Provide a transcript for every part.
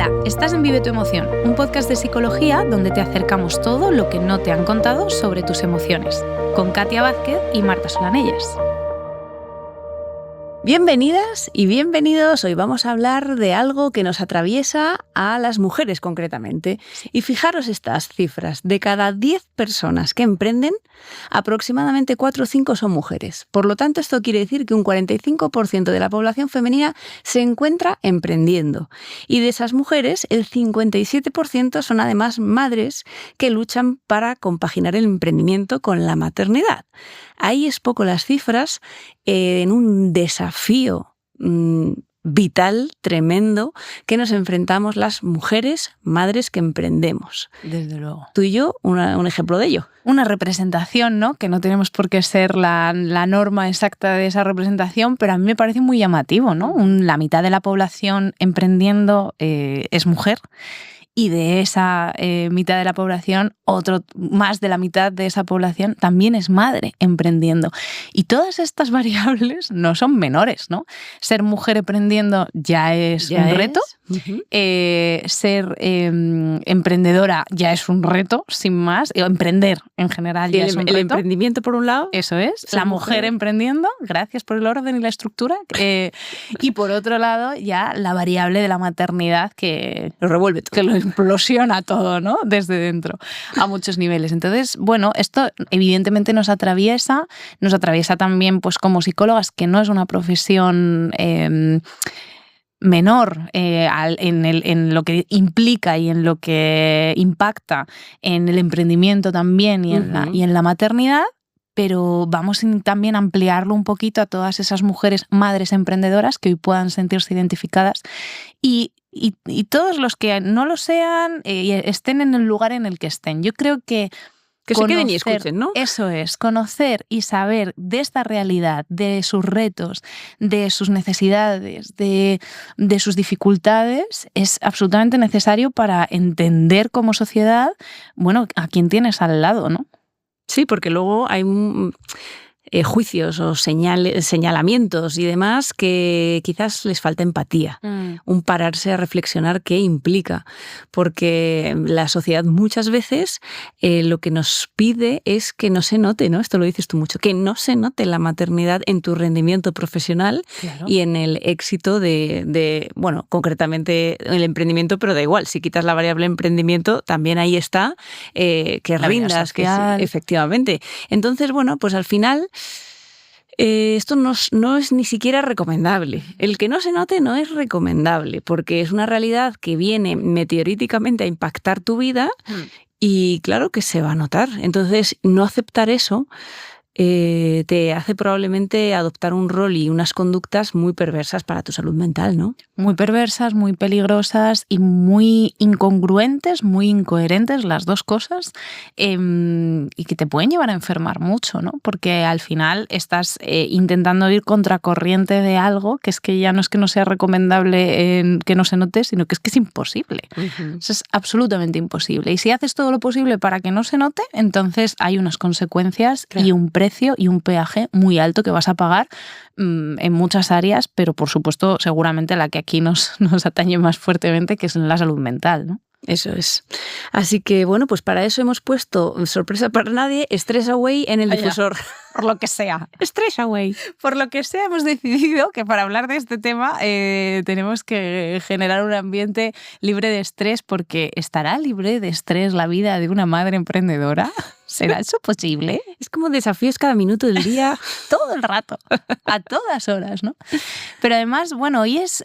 Hola, estás en Vive tu Emoción, un podcast de psicología donde te acercamos todo lo que no te han contado sobre tus emociones, con Katia Vázquez y Marta Solanellas. Bienvenidas y bienvenidos. Hoy vamos a hablar de algo que nos atraviesa a las mujeres concretamente. Y fijaros estas cifras. De cada 10 personas que emprenden, aproximadamente 4 o 5 son mujeres. Por lo tanto, esto quiere decir que un 45% de la población femenina se encuentra emprendiendo. Y de esas mujeres, el 57% son además madres que luchan para compaginar el emprendimiento con la maternidad. Ahí es poco las cifras en un desafío vital, tremendo, que nos enfrentamos las mujeres, madres que emprendemos. Desde luego. Tú y yo, un ejemplo de ello. Una representación, ¿no? Que no tenemos por qué ser la norma exacta de esa representación, pero a mí me parece muy llamativo, ¿no? La mitad de la población emprendiendo es mujer. Y de esa mitad de la población, más de la mitad de esa población también es madre emprendiendo. Y todas estas variables no son menores, ¿no? Ser mujer emprendiendo ya es un reto. Uh-huh. Ser emprendedora ya es un reto, sin más. Emprender en general ya es un reto. El emprendimiento por un lado. Eso es. La mujer emprendiendo, gracias por el orden y la estructura. Y por otro lado, ya la variable de la maternidad que lo revuelve todo. Que lo implosiona todo, ¿no? Desde dentro, a muchos niveles. Entonces, bueno, esto evidentemente nos atraviesa también pues como psicólogas, que no es una profesión menor en lo que implica y en lo que impacta en el emprendimiento también y en la maternidad. Pero vamos también a ampliarlo un poquito a todas esas mujeres madres emprendedoras que hoy puedan sentirse identificadas y todos los que no lo sean y estén en el lugar en el que estén. Yo creo que se queden y escuchen, ¿no? Eso es, conocer y saber de esta realidad, de sus retos, de sus necesidades, de sus dificultades, es absolutamente necesario para entender como sociedad, bueno, a quién tienes al lado, ¿no? Sí, porque luego hay juicios o señalamientos y demás que quizás les falta empatía, un pararse a reflexionar qué implica, porque la sociedad muchas veces lo que nos pide es que no se note, ¿no? Esto lo dices tú mucho, que no se note la maternidad en tu rendimiento profesional. Claro. Y en el éxito bueno, concretamente el emprendimiento, pero da igual, si quitas la variable emprendimiento, también ahí está que rindas, que efectivamente. Entonces, bueno, pues al final esto no es ni siquiera recomendable. El que no se note no es recomendable, porque es una realidad que viene meteoríticamente a impactar tu vida y claro que se va a notar. Entonces, no aceptar eso te hace probablemente adoptar un rol y unas conductas muy perversas para tu salud mental, ¿no? Muy perversas, muy peligrosas y muy incongruentes, muy incoherentes, las dos cosas, y que te pueden llevar a enfermar mucho, ¿no? Porque al final estás intentando ir contracorriente de algo que es que ya no es que no sea recomendable que no se note, sino que es imposible. Uh-huh. Eso es absolutamente imposible. Y si haces todo lo posible para que no se note, entonces hay unas consecuencias, claro, y un precio y un peaje muy alto que vas a pagar en muchas áreas, pero por supuesto seguramente la que aquí nos atañe más fuertemente, que es la salud mental, ¿no? Eso es. Así que, bueno, pues para eso hemos puesto, sorpresa para nadie, Stress Away en el difusor. Por lo que sea. Stress Away. Por lo que sea, hemos decidido que para hablar de este tema tenemos que generar un ambiente libre de estrés, porque ¿estará libre de estrés la vida de una madre emprendedora? ¿Será eso posible? Es como desafíos cada minuto del día. Todo el rato, a todas horas, ¿no? Pero además, bueno, hoy es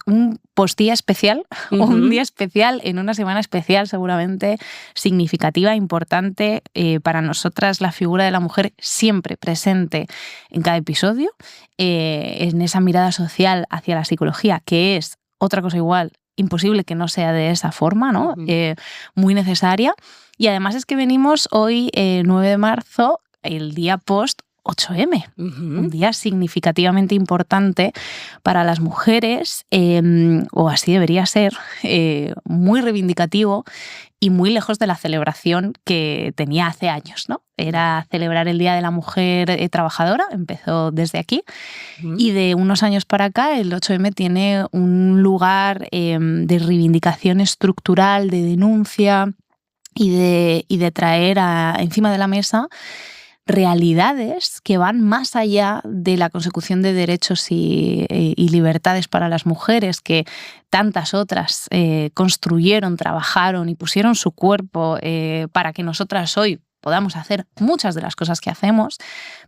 un postdía especial, uh-huh, un día especial en una semana especial, seguramente significativa, importante para nosotras, la figura de la mujer siempre presente en cada episodio, en esa mirada social hacia la psicología, que es otra cosa igual, imposible que no sea de esa forma, ¿no? Uh-huh. Muy necesaria. Y además es que venimos hoy, 9 de marzo, el día post 8M, un día significativamente importante para las mujeres, o así debería ser, muy reivindicativo y muy lejos de la celebración que tenía hace años, ¿no? Era celebrar el Día de la Mujer Trabajadora, empezó desde aquí, y de unos años para acá el 8M tiene un lugar de reivindicación estructural, de denuncia y de traer encima de la mesa realidades que van más allá de la consecución de derechos y libertades para las mujeres que tantas otras construyeron, trabajaron y pusieron su cuerpo para que nosotras hoy podamos hacer muchas de las cosas que hacemos,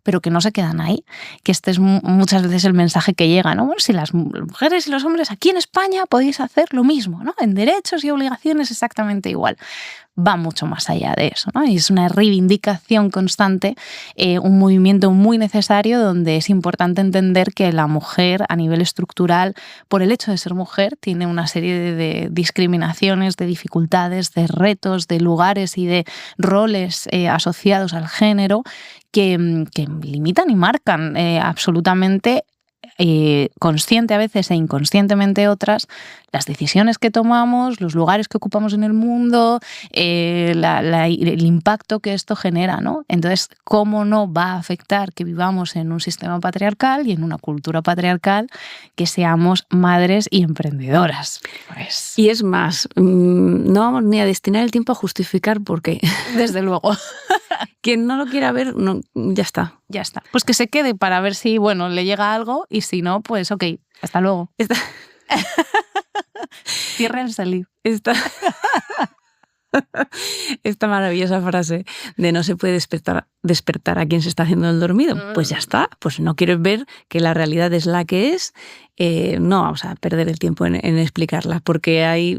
pero que no se quedan ahí. Que este es muchas veces el mensaje que llega, ¿no? Bueno, si las mujeres y los hombres aquí en España podéis hacer lo mismo, ¿no? En derechos y obligaciones exactamente igual. Va mucho más allá de eso, ¿no? Y es una reivindicación constante, un movimiento muy necesario donde es importante entender que la mujer a nivel estructural, por el hecho de ser mujer, tiene una serie de discriminaciones, de dificultades, de retos, de lugares y de roles asociados al género que limitan y marcan absolutamente, consciente a veces e inconscientemente otras, las decisiones que tomamos, los lugares que ocupamos en el mundo, el impacto que esto genera, ¿no? Entonces, ¿cómo no va a afectar que vivamos en un sistema patriarcal y en una cultura patriarcal, que seamos madres y emprendedoras? Pues... Y es más, no vamos ni a destinar el tiempo a justificar por qué. Desde luego. Quien no lo quiera ver, no, ya está. Ya está. Pues que se quede para ver si, bueno, le llega algo y si no, pues ok, hasta luego. Cierra el salir. Esta maravillosa frase de no se puede despertar a quien se está haciendo el dormido. Pues ya está, pues no quieres ver que la realidad es la que es, no vamos a perder el tiempo en explicarla, porque hay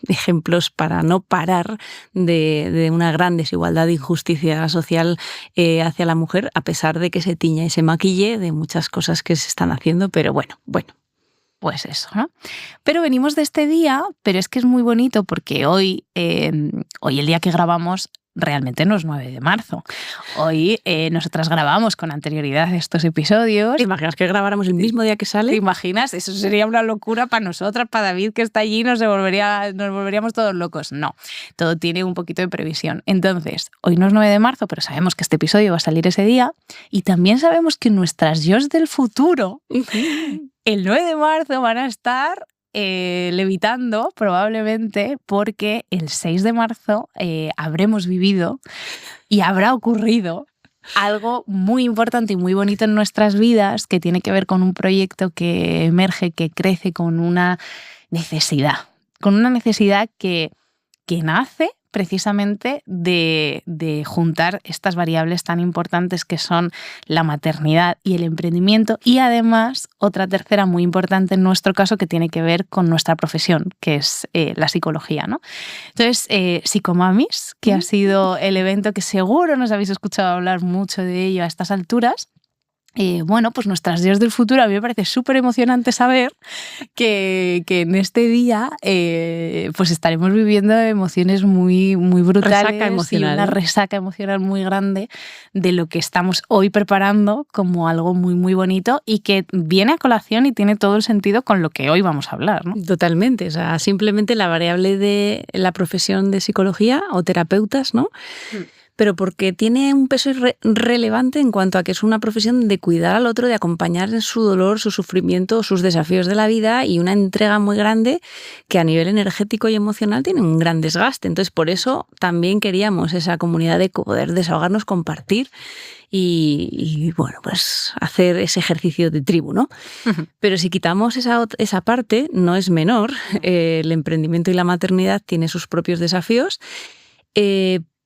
ejemplos para no parar de una gran desigualdad e injusticia social hacia la mujer, a pesar de que se tiña y se maquille de muchas cosas que se están haciendo, pero bueno. Pues eso, ¿no? Pero venimos de este día, pero es que es muy bonito porque hoy el día que grabamos realmente no es 9 de marzo. Hoy nosotras grabamos con anterioridad estos episodios. ¿Te imaginas que grabáramos el mismo día que sale? ¿Te imaginas? Eso sería una locura para nosotras, para David que está allí, nos volveríamos todos locos. No, todo tiene un poquito de previsión. Entonces, hoy no es 9 de marzo, pero sabemos que este episodio va a salir ese día y también sabemos que nuestras yos del futuro el 9 de marzo van a estar levitando probablemente porque el 6 de marzo habremos vivido y habrá ocurrido algo muy importante y muy bonito en nuestras vidas que tiene que ver con un proyecto que emerge, que crece con una necesidad que nace precisamente de juntar estas variables tan importantes que son la maternidad y el emprendimiento, y además otra tercera muy importante en nuestro caso que tiene que ver con nuestra profesión, que es la psicología, ¿no? Entonces, Psicomamis, que ha sido el evento que seguro nos habéis escuchado hablar mucho de ello a estas alturas. Bueno, pues nuestras días del futuro, a mí me parece súper emocionante saber que en este día pues estaremos viviendo emociones muy, muy brutales, resaca emocional, y una resaca emocional muy grande de lo que estamos hoy preparando como algo muy, muy bonito y que viene a colación y tiene todo el sentido con lo que hoy vamos a hablar, ¿no? Totalmente, o sea, simplemente la variable de la profesión de psicología o terapeutas, ¿no? Pero porque tiene un peso relevante en cuanto a que es una profesión de cuidar al otro, de acompañar en su dolor, su sufrimiento, sus desafíos de la vida, y una entrega muy grande que a nivel energético y emocional tiene un gran desgaste. Entonces, por eso también queríamos esa comunidad de poder desahogarnos, compartir y bueno, pues hacer ese ejercicio de tribu, ¿no? Uh-huh. Pero si quitamos esa parte, no es menor. El emprendimiento y la maternidad tienen sus propios desafíos.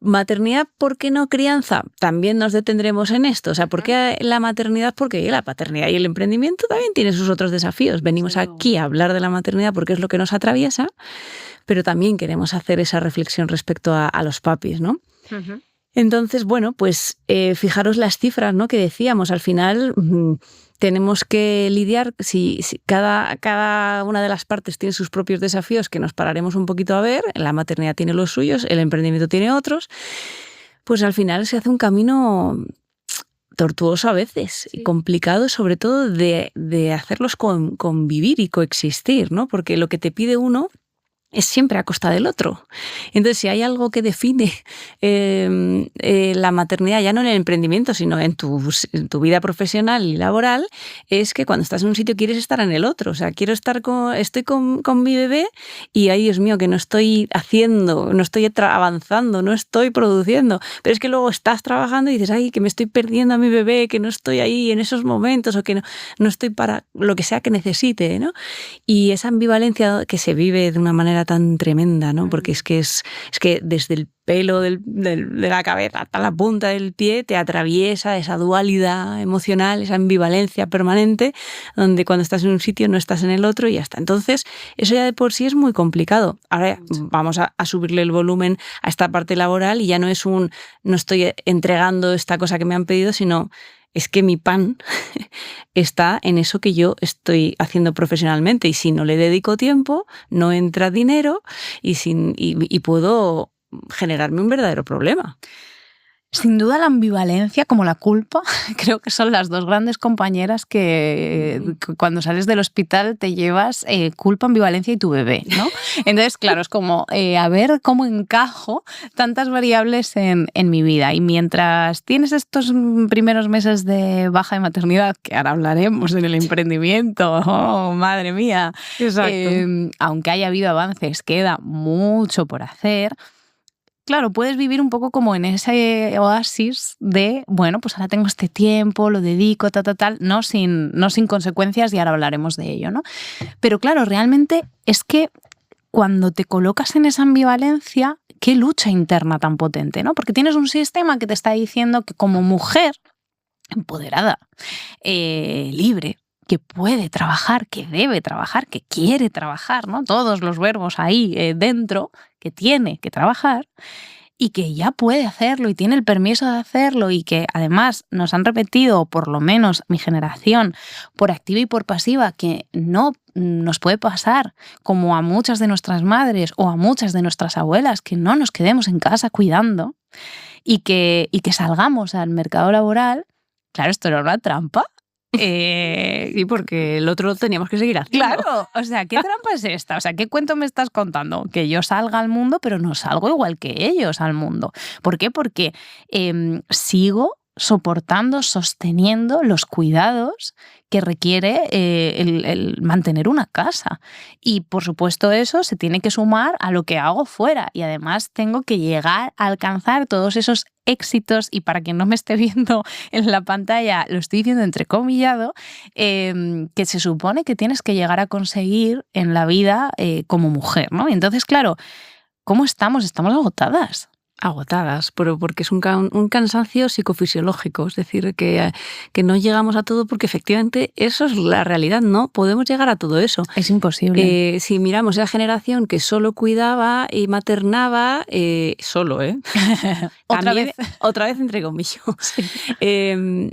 Maternidad, ¿por qué no crianza? También nos detendremos en esto. O sea, ¿por qué la maternidad? Porque la paternidad y el emprendimiento también tienen sus otros desafíos. Venimos aquí a hablar de la maternidad porque es lo que nos atraviesa, pero también queremos hacer esa reflexión respecto a los papis, ¿no? Uh-huh. Entonces, bueno, pues fijaros las cifras, ¿no? Que decíamos, al final tenemos que lidiar, si cada una de las partes tiene sus propios desafíos que nos pararemos un poquito a ver, la maternidad tiene los suyos, el emprendimiento tiene otros, pues al final se hace un camino tortuoso a veces, Sí. complicado sobre todo de hacerlos convivir y coexistir, ¿no? Porque lo que te pide uno es siempre a costa del otro. Entonces, si hay algo que define la maternidad, ya no en el emprendimiento, sino en tu vida profesional y laboral, es que cuando estás en un sitio quieres estar en el otro. O sea, estoy con mi bebé y, ay, Dios mío, que no estoy haciendo, no estoy avanzando, no estoy produciendo. Pero es que luego estás trabajando y dices, ay, que me estoy perdiendo a mi bebé, que no estoy ahí en esos momentos o que no estoy para lo que sea que necesite, ¿no? Y esa ambivalencia que se vive de una manera tan tremenda, ¿no? Porque es que desde el pelo de la cabeza hasta la punta del pie te atraviesa esa dualidad emocional, esa ambivalencia permanente, donde cuando estás en un sitio no estás en el otro y ya está. Entonces, eso ya de por sí es muy complicado. Ahora vamos a subirle el volumen a esta parte laboral y ya no es no estoy entregando esta cosa que me han pedido, sino es que mi pan está en eso que yo estoy haciendo profesionalmente y si no le dedico tiempo, no entra dinero y puedo generarme un verdadero problema. Sin duda la ambivalencia como la culpa creo que son las dos grandes compañeras que cuando sales del hospital te llevas culpa, ambivalencia y tu bebé, ¿no? Entonces, claro, es como a ver cómo encajo tantas variables en mi vida. Y mientras tienes estos primeros meses de baja de maternidad, que ahora hablaremos en el emprendimiento, oh, madre mía, aunque haya habido avances, queda mucho por hacer. Claro, puedes vivir un poco como en ese oasis de, bueno, pues ahora tengo este tiempo, lo dedico, tal, no sin consecuencias y ahora hablaremos de ello, ¿no? Pero claro, realmente es que cuando te colocas en esa ambivalencia, qué lucha interna tan potente, ¿no? Porque tienes un sistema que te está diciendo que como mujer empoderada, libre, que puede trabajar, que debe trabajar, que quiere trabajar, ¿no? Todos los verbos ahí dentro, que tiene que trabajar y que ya puede hacerlo y tiene el permiso de hacerlo y que además nos han repetido, o por lo menos mi generación, por activa y por pasiva, que no nos puede pasar como a muchas de nuestras madres o a muchas de nuestras abuelas, que no nos quedemos en casa cuidando y que salgamos al mercado laboral. Claro, esto era una trampa. Sí, porque el otro lo teníamos que seguir haciendo. Claro, o sea, ¿qué trampa es esta? O sea, ¿qué cuento me estás contando? Que yo salga al mundo, pero no salgo igual que ellos al mundo. ¿Por qué? Porque sigo soportando, sosteniendo los cuidados que requiere el mantener una casa. Y por supuesto eso se tiene que sumar a lo que hago fuera. Y además tengo que llegar a alcanzar todos esos éxitos, y para quien no me esté viendo en la pantalla, lo estoy diciendo entrecomillado, que se supone que tienes que llegar a conseguir en la vida como mujer, ¿no? Entonces, claro, ¿cómo estamos? Estamos agotadas. Agotadas, pero porque es un cansancio psicofisiológico, es decir, que no llegamos a todo porque efectivamente eso es la realidad, no podemos llegar a todo eso. Es imposible. Si miramos esa generación que solo cuidaba y maternaba, solo, otra vez entre comillas, sí.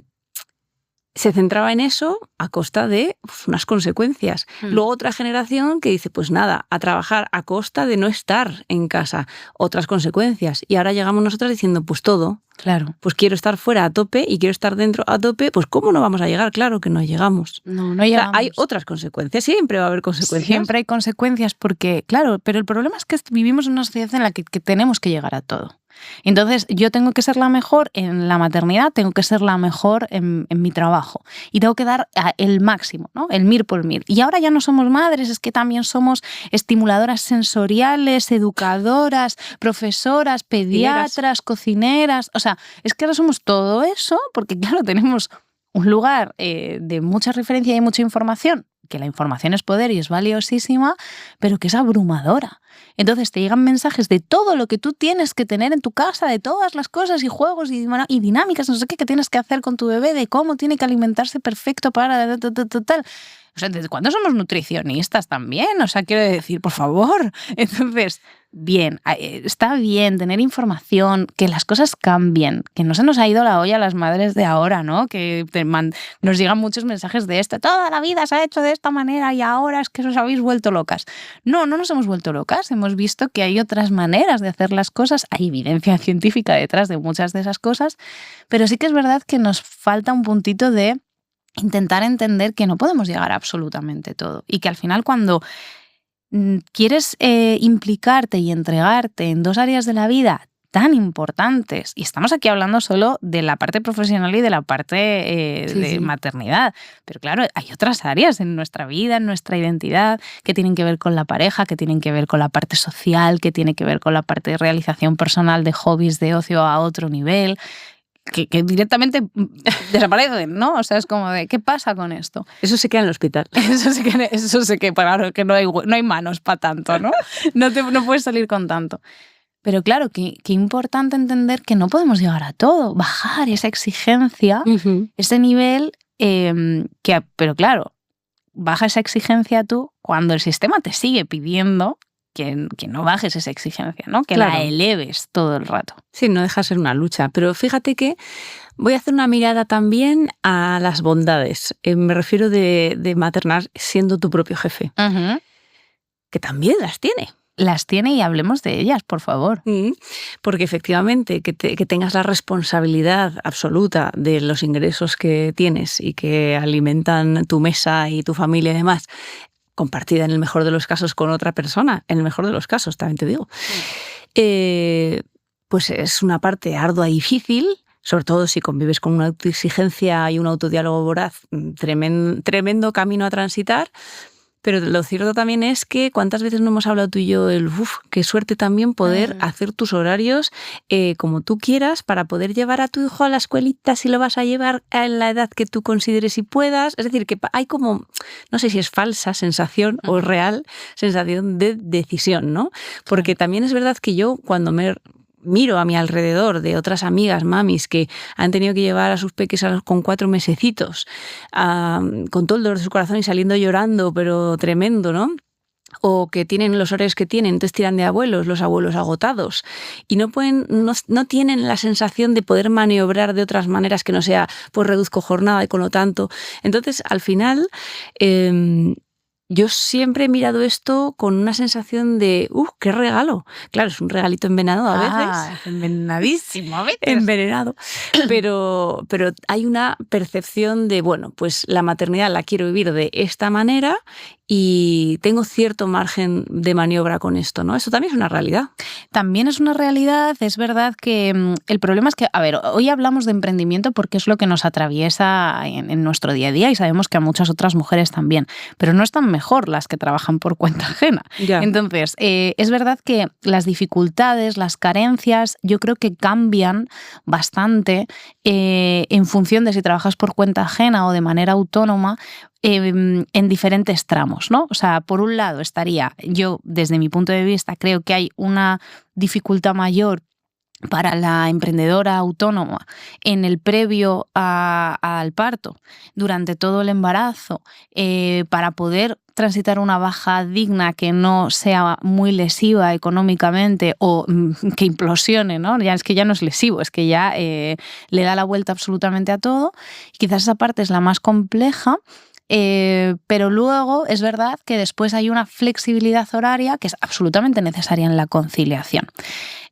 Se centraba en eso a costa de unas consecuencias. Luego otra generación que dice, pues nada, a trabajar a costa de no estar en casa, otras consecuencias. Y ahora llegamos nosotras diciendo, pues todo. Claro. Pues quiero estar fuera a tope y quiero estar dentro a tope, pues ¿cómo no vamos a llegar? Claro que no llegamos. No llegamos. O sea, hay otras consecuencias, siempre va a haber consecuencias. Siempre hay consecuencias porque, claro, pero el problema es que vivimos en una sociedad en la que tenemos que llegar a todo. Entonces yo tengo que ser la mejor en la maternidad, tengo que ser la mejor en mi trabajo y tengo que dar el máximo, ¿no? El 1000 por 1000. Y ahora ya no somos madres, es que también somos estimuladoras sensoriales, educadoras, profesoras, pediatras, cocineras. O sea, es que ahora somos todo eso porque, claro, tenemos un lugar de mucha referencia y mucha información, que la información es poder y es valiosísima, pero que es abrumadora. Entonces te llegan mensajes de todo lo que tú tienes que tener en tu casa, de todas las cosas y juegos y dinámicas, no sé qué, que tienes que hacer con tu bebé, de cómo tiene que alimentarse perfecto para tal. O sea, ¿desde cuándo somos nutricionistas también? O sea, quiero decir, por favor. Entonces, bien, está bien tener información, que las cosas cambien, que no se nos ha ido la olla a las madres de ahora, ¿no? Que nos llegan muchos mensajes de esto, toda la vida se ha hecho de esta manera y ahora es que os habéis vuelto locas. No, no nos hemos vuelto locas, hemos visto que hay otras maneras de hacer las cosas, hay evidencia científica detrás de muchas de esas cosas, pero sí que es verdad que nos falta un puntito de intentar entender que no podemos llegar a absolutamente todo y que al final cuando quieres implicarte y entregarte en dos áreas de la vida tan importantes, y estamos aquí hablando solo de la parte profesional y de la parte de maternidad, pero claro, hay otras áreas en nuestra vida, en nuestra identidad, que tienen que ver con la pareja, que tienen que ver con la parte social, que tiene que ver con la parte de realización personal, de hobbies, de ocio a otro nivel, que directamente desaparecen, ¿no? O sea, es como de, ¿qué pasa con esto? Eso se queda en el hospital. Eso se queda, claro, que no hay manos para tanto, ¿no? No puedes salir con tanto. Pero claro, qué importante entender que no podemos llegar a todo, bajar esa exigencia, ese nivel, pero claro, baja esa exigencia tú cuando el sistema te sigue pidiendo que no bajes esa exigencia, ¿no? Que la eleves todo el rato. Sí, no deja de ser una lucha. Pero fíjate que voy a hacer una mirada también a las bondades. Me refiero de maternar siendo tu propio jefe. Que también las tiene. Las tiene y hablemos de ellas, por favor. Porque efectivamente que tengas la responsabilidad absoluta de los ingresos que tienes y que alimentan tu mesa y tu familia y demás, compartida en el mejor de los casos con otra persona, en el mejor de los casos, también te digo, pues es una parte ardua y difícil, sobre todo si convives con una autoexigencia y un autodiálogo voraz, tremendo camino a transitar. Pero lo cierto también es que cuántas veces no hemos hablado tú y yo qué suerte también poder hacer tus horarios como tú quieras para poder llevar a tu hijo a la escuelita si lo vas a llevar en la edad que tú consideres y puedas. Es decir, que hay como, no sé si es falsa sensación o real sensación de decisión, ¿no? Porque también es verdad que yo cuando miro a mi alrededor de otras amigas, mamis, que han tenido que llevar a sus peques con 4 mesecitos, con todo el dolor de su corazón y saliendo llorando, pero tremendo, ¿no? O que tienen los horarios que tienen, entonces tiran de abuelos, los abuelos agotados, y no tienen la sensación de poder maniobrar de otras maneras que no sea, pues reduzco jornada y con lo tanto. Entonces, al final, yo siempre he mirado esto con una sensación de, ¡qué regalo! Claro, es un regalito envenenado a veces. Envenenadísimo a veces. Envenenado. Pero hay una percepción de, bueno, pues la maternidad la quiero vivir de esta manera y tengo cierto margen de maniobra con esto, ¿no? Eso también es una realidad. También es una realidad, es verdad que el problema es que, a ver, hoy hablamos de emprendimiento porque es lo que nos atraviesa en nuestro día a día y sabemos que a muchas otras mujeres también, pero no están mejor las que trabajan por cuenta ajena. Ya. Entonces, es verdad que las dificultades, las carencias, yo creo que cambian bastante en función de si trabajas por cuenta ajena o de manera autónoma, en diferentes tramos, ¿no? O sea, por un lado estaría, yo desde mi punto de vista creo que hay una dificultad mayor para la emprendedora autónoma en el previo al parto, durante todo el embarazo, para poder transitar una baja digna que no sea muy lesiva económicamente o que implosione, ¿no? Ya es que ya no es lesivo, es que ya le da la vuelta absolutamente a todo. Quizás esa parte es la más compleja. Pero luego es verdad que después hay una flexibilidad horaria que es absolutamente necesaria en la conciliación.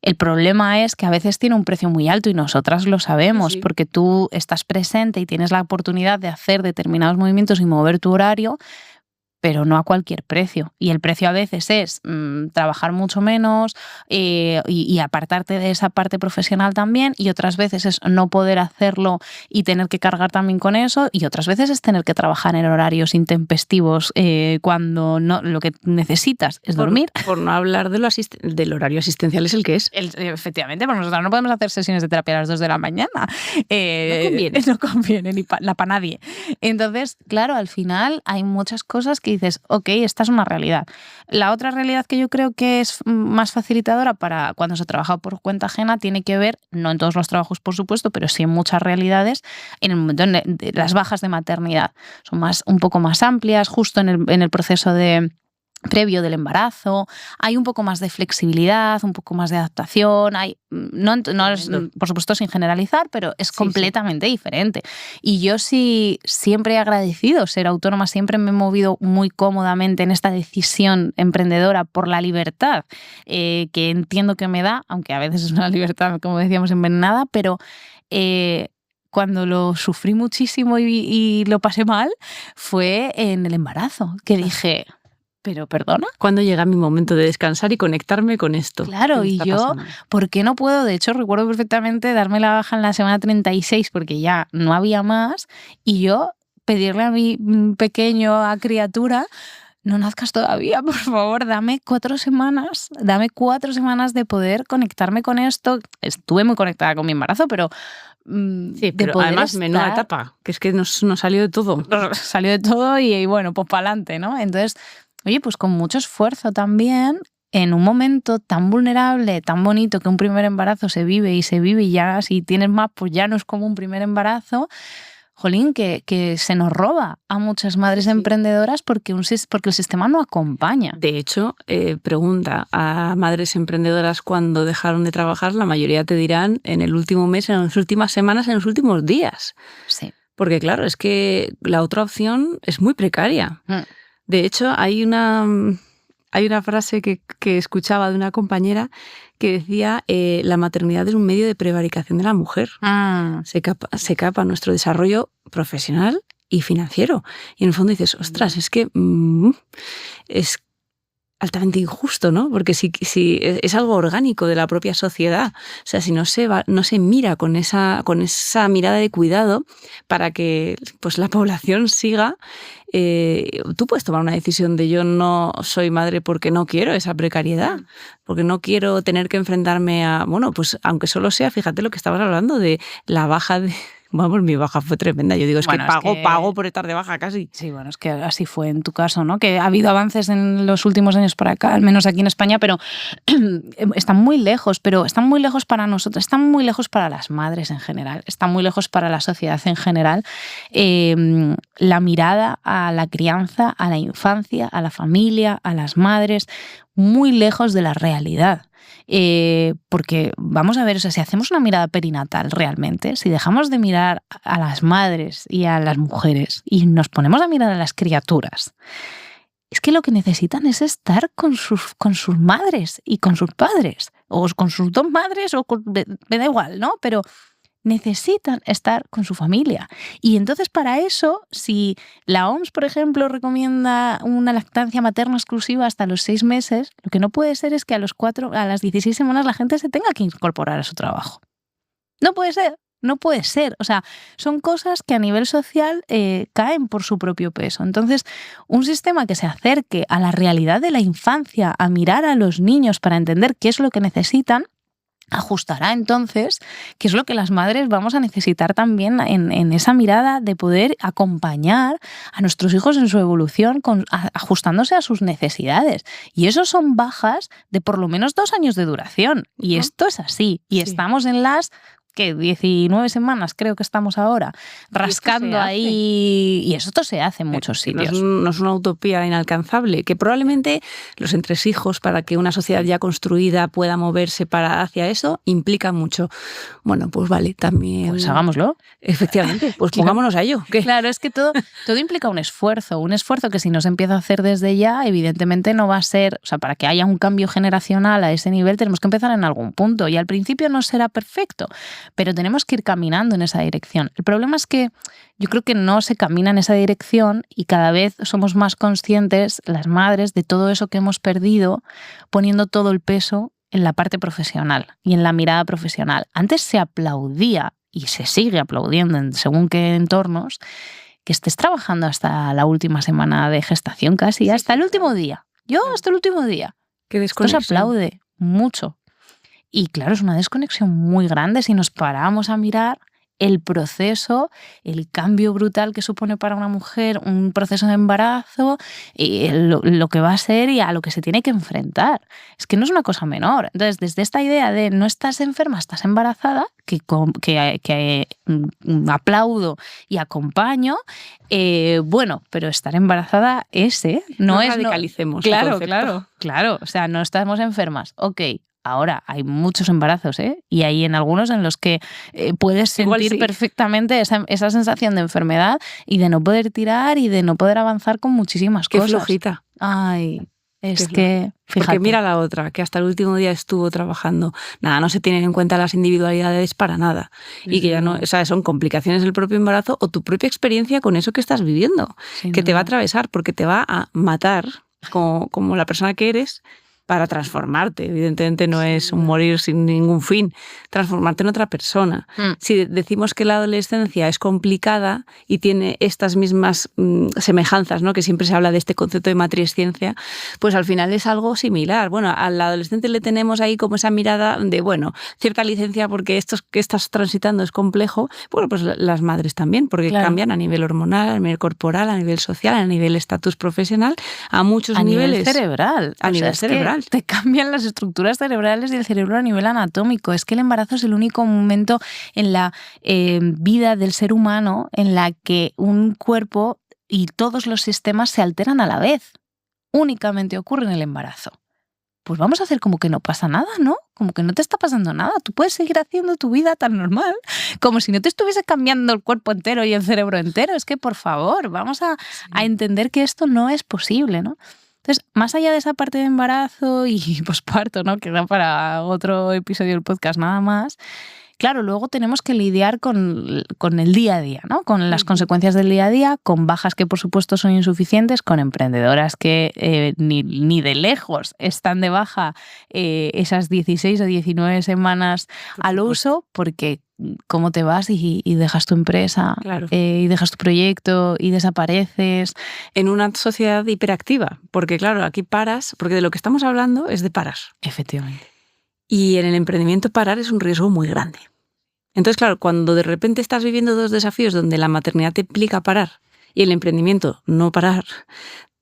El problema es que a veces tiene un precio muy alto y nosotras lo sabemos, sí, porque tú estás presente y tienes la oportunidad de hacer determinados movimientos y mover tu horario, pero no a cualquier precio. Y el precio a veces es trabajar mucho menos y apartarte de esa parte profesional también, y otras veces es no poder hacerlo y tener que cargar también con eso, y otras veces es tener que trabajar en horarios intempestivos cuando no, lo que necesitas es dormir. Por no hablar del horario asistencial es el que es. Efectivamente, porque nosotros no podemos hacer sesiones de terapia a las 2 de la mañana. No conviene. No conviene, ni para nadie. Entonces, claro, al final hay muchas cosas que dices, ok, esta es una realidad. La otra realidad que yo creo que es más facilitadora para cuando se trabaja por cuenta ajena tiene que ver, no en todos los trabajos por supuesto, pero sí en muchas realidades, en el momento de las bajas de maternidad. Son un poco más amplias, justo en el proceso previo del embarazo, hay un poco más de flexibilidad, un poco más de adaptación, no es, por supuesto sin generalizar, pero es completamente diferente. Y yo sí siempre he agradecido ser autónoma, siempre me he movido muy cómodamente en esta decisión emprendedora por la libertad que entiendo que me da, aunque a veces es una libertad, como decíamos, envenenada, pero cuando lo sufrí muchísimo y lo pasé mal fue en el embarazo, que dije... Pero perdona. ¿Cuándo llega mi momento de descansar y conectarme con esto? Claro, y yo, ¿por qué no puedo? De hecho, recuerdo perfectamente darme la baja en la semana 36 porque ya no había más y yo pedirle a mi pequeño, a criatura, no nazcas todavía, por favor, dame 4 semanas de poder conectarme con esto. Estuve muy conectada con mi embarazo, pero... Sí, pero además menuda etapa, que es que nos salió de todo. Salió de todo y bueno, pues para adelante, ¿no? Entonces... Oye, pues con mucho esfuerzo también, en un momento tan vulnerable, tan bonito, que un primer embarazo se vive y ya si tienes más, pues ya no es como un primer embarazo, jolín, que se nos roba a muchas madres emprendedoras porque el sistema no acompaña. De hecho, pregunta a madres emprendedoras cuando dejaron de trabajar, la mayoría te dirán en el último mes, en las últimas semanas, en los últimos días. Sí. Porque claro, es que la otra opción es muy precaria. De hecho, hay una frase que escuchaba de una compañera que decía la maternidad es un medio de prevaricación de la mujer. Se capa nuestro desarrollo profesional y financiero. Y en el fondo dices, ostras, es que es altamente injusto, ¿no? Porque si es algo orgánico de la propia sociedad, o sea, si no se mira con esa mirada de cuidado para que pues la población siga, tú puedes tomar una decisión de yo no soy madre porque no quiero esa precariedad, porque no quiero tener que enfrentarme a, bueno, pues aunque solo sea, fíjate lo que estabas hablando de la baja de... Vamos, mi baja fue tremenda. Yo digo, pago por estar de baja casi. Sí, bueno, es que así fue en tu caso, ¿no? Que ha habido avances en los últimos años por acá, al menos aquí en España, pero están muy lejos para nosotros, están muy lejos para las madres en general, están muy lejos para la sociedad en general. La mirada a la crianza, a la infancia, a la familia, a las madres, muy lejos de la realidad. Porque vamos a ver, o sea, si hacemos una mirada perinatal realmente, si dejamos de mirar a las madres y a las mujeres y nos ponemos a mirar a las criaturas, es que lo que necesitan es estar con sus madres y con sus padres, o con sus dos madres, me da igual, ¿no? Pero necesitan estar con su familia. Y entonces para eso, si la OMS, por ejemplo, recomienda una lactancia materna exclusiva hasta los 6 meses, lo que no puede ser es que a las 16 semanas la gente se tenga que incorporar a su trabajo. No puede ser. O sea, son cosas que a nivel social caen por su propio peso. Entonces, un sistema que se acerque a la realidad de la infancia, a mirar a los niños para entender qué es lo que necesitan, ajustará entonces qué es lo que las madres vamos a necesitar también en esa mirada de poder acompañar a nuestros hijos en su evolución ajustándose a sus necesidades. Y eso son bajas de por lo menos 2 años de duración. Y esto es así. Y estamos en las... que 19 semanas creo que estamos ahora rascando ahí, y eso se hace en muchos sitios. No es una utopía inalcanzable, que probablemente los entresijos para que una sociedad ya construida pueda moverse hacia eso implica mucho. Bueno, pues vale, también... Pues hagámoslo. Efectivamente, pues pongámonos a ello. ¿Qué? Claro, es que todo implica un esfuerzo que si no se empieza a hacer desde ya, evidentemente no va a ser, o sea, para que haya un cambio generacional a ese nivel tenemos que empezar en algún punto y al principio no será perfecto, pero tenemos que ir caminando en esa dirección. El problema es que yo creo que no se camina en esa dirección y cada vez somos más conscientes, las madres, de todo eso que hemos perdido, poniendo todo el peso en la parte profesional y en la mirada profesional. Antes se aplaudía y se sigue aplaudiendo en según qué entornos que estés trabajando hasta la última semana de gestación casi, hasta el último día. Hasta el último día. Esto se aplaude mucho. Y claro, es una desconexión muy grande si nos paramos a mirar el proceso, el cambio brutal que supone para una mujer un proceso de embarazo, lo que va a ser y a lo que se tiene que enfrentar. Es que no es una cosa menor. Entonces, desde esta idea de no estás enferma, estás embarazada, que aplaudo y acompaño, bueno, pero estar embarazada no es... radicalicemos. Claro. O sea, no estamos enfermas. Ok. Ahora, hay muchos embarazos, y hay en algunos en los que puedes sentir perfectamente esa sensación de enfermedad y de no poder tirar y de no poder avanzar con muchísimas cosas. Qué flojita. Ay, es que, fíjate. Porque mira la otra, que hasta el último día estuvo trabajando. Nada, no se tienen en cuenta las individualidades para nada. Y que ya no, o sea, son complicaciones del propio embarazo o tu propia experiencia con eso que estás viviendo, que te va a atravesar porque te va a matar como la persona que eres, para transformarte. Evidentemente no es un morir sin ningún fin, transformarte en otra persona. Si decimos que la adolescencia es complicada y tiene estas mismas semejanzas, ¿no? Que siempre se habla de este concepto de matriesciencia, pues al final es algo similar. Bueno, al adolescente le tenemos ahí como esa mirada de, bueno, cierta licencia porque esto que estás transitando es complejo. Bueno, pues las madres también, porque cambian a nivel hormonal, a nivel corporal, a nivel social, a nivel estatus profesional, a muchos niveles. A nivel cerebral. Te cambian las estructuras cerebrales y el cerebro a nivel anatómico. Es que el embarazo es el único momento en la vida del ser humano en la que un cuerpo y todos los sistemas se alteran a la vez. Únicamente ocurre en el embarazo. Pues vamos a hacer como que no pasa nada, ¿no? Como que no te está pasando nada. Tú puedes seguir haciendo tu vida tan normal, como si no te estuviese cambiando el cuerpo entero y el cerebro entero. Es que, por favor, vamos a entender que esto no es posible, ¿no? Entonces, más allá de esa parte de embarazo y posparto, ¿no? Que da para otro episodio del podcast nada más, claro, luego tenemos que lidiar con el día a día, ¿no? Con las consecuencias del día a día, con bajas que por supuesto son insuficientes, con emprendedoras que ni de lejos están de baja esas 16 o 19 semanas al uso, porque cómo te vas y dejas tu empresa, y dejas tu proyecto y desapareces. En una sociedad hiperactiva, porque claro, aquí paras, porque de lo que estamos hablando es de parar. Efectivamente. Y en el emprendimiento parar es un riesgo muy grande. Entonces, claro, cuando de repente estás viviendo dos desafíos donde la maternidad te implica parar y el emprendimiento no parar,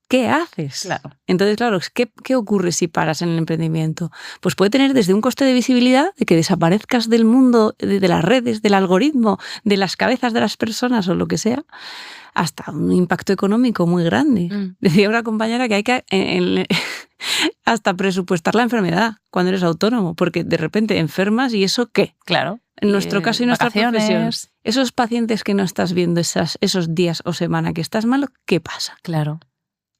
¿qué haces? Claro. Entonces, claro, ¿qué ocurre si paras en el emprendimiento? Pues puede tener desde un coste de visibilidad, de que desaparezcas del mundo, de las redes, del algoritmo, de las cabezas de las personas o lo que sea, hasta un impacto económico muy grande. Decía una compañera que hay que hasta presupuestar la enfermedad cuando eres autónomo, porque de repente enfermas y ¿eso qué? Claro. En nuestro caso y nuestra profesión. Esos pacientes que no estás viendo esos días o semana que estás malo, ¿qué pasa? Claro.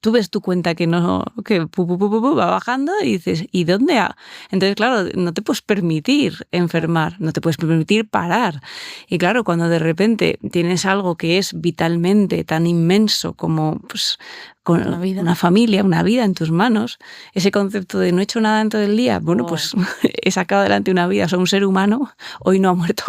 Tú ves tu cuenta que va bajando y dices, ¿y dónde? Entonces, claro, no te puedes permitir enfermar, no te puedes permitir parar. Y claro, cuando de repente tienes algo que es vitalmente tan inmenso como pues, con una familia, una vida en tus manos, ese concepto de no he hecho nada en todo el día, bueno, pues he sacado adelante una vida, soy un ser humano, hoy no ha muerto.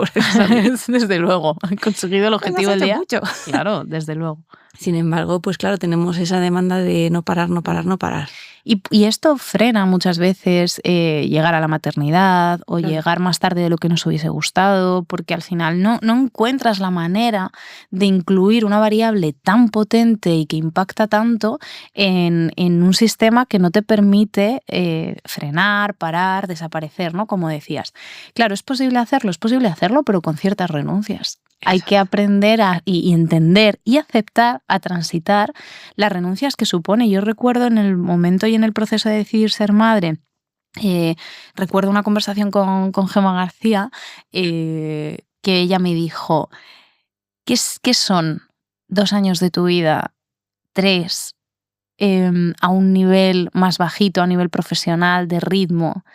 Desde luego, he conseguido el objetivo del día. Mucho. Claro, desde luego. Sin embargo, pues claro, tenemos esa demanda de no parar, no parar, no parar. Y esto frena muchas veces llegar a la maternidad o llegar más tarde de lo que nos hubiese gustado, porque al final no encuentras la manera de incluir una variable tan potente y que impacta tanto en un sistema que no te permite frenar, parar, desaparecer, ¿no? Como decías. Claro, es posible hacerlo, pero con ciertas renuncias. Hay que aprender y entender y aceptar, a transitar las renuncias que supone. Yo recuerdo en el momento y en el proceso de decidir ser madre, recuerdo una conversación con Gemma García, que ella me dijo, ¿qué son 2 años de tu vida, 3, a un nivel más bajito, a nivel profesional, de ritmo,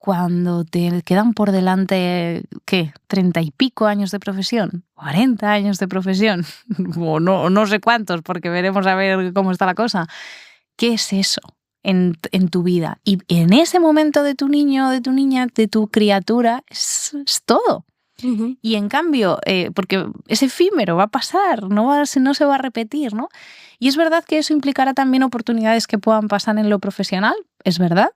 cuando te quedan por delante, ¿qué? 30 y pico años de profesión, 40 años de profesión, o no sé cuántos, porque veremos a ver cómo está la cosa. ¿Qué es eso en tu vida? Y en ese momento de tu niño, de tu niña, de tu criatura, es todo. Uh-huh. Y en cambio, porque es efímero, va a pasar, no se va a repetir, ¿no? Y es verdad que eso implicará también oportunidades que puedan pasar en lo profesional, es verdad,